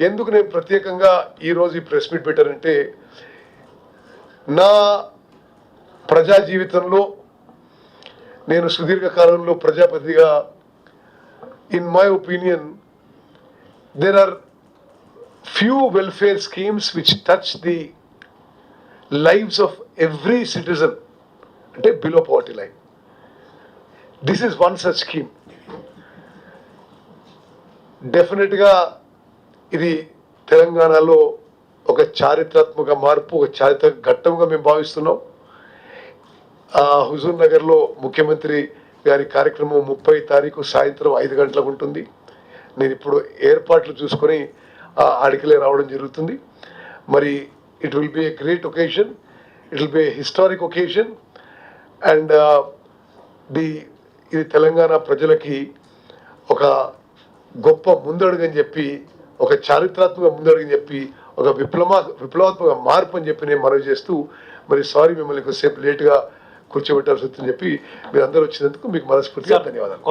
ఎందుకు నేను ప్రత్యేకంగా ఈరోజు ఈ ప్రెస్ మీట్ పెట్టానంటే, నా ప్రజా జీవితంలో నేను సుదీర్ఘకాలంలో ప్రజాప్రతినిధిగా, in my opinion there are few welfare schemes which touch the lives of every citizen అంటే below poverty line. This is one such scheme. డెఫినెట్గా ఇది తెలంగాణలో ఒక చారిత్రాత్మక మార్పు, ఒక చారిత్రక ఘట్టంగా మేము భావిస్తున్నాం. హుజూర్ నగర్లో ముఖ్యమంత్రి గారి కార్యక్రమం 30 తారీఖు సాయంత్రం 5 గంటలకు ఉంటుంది. నేను ఇప్పుడు ఏర్పాట్లు చూసుకొని ఆడికలే రావడం జరుగుతుంది. మరి it will be a great occasion, it will be a historic occasion and ఇది తెలంగాణ ప్రజలకి ఒక గొప్ప ముందడుగు అని చెప్పి, ఒక చారిత్రాత్మక ముందడుగు అని చెప్పి, ఒక విప్లవాత్మక మార్పు అని చెప్పి నేను మనవి చేస్తూ, మరి సారీ మిమ్మల్ని కొద్దిసేపు లేట్గా కూర్చోబెట్టాల్సి వస్తుందని చెప్పి మీరు అందరూ వచ్చినందుకు మీకు మనస్ఫూర్తిగా ధన్యవాదాలు.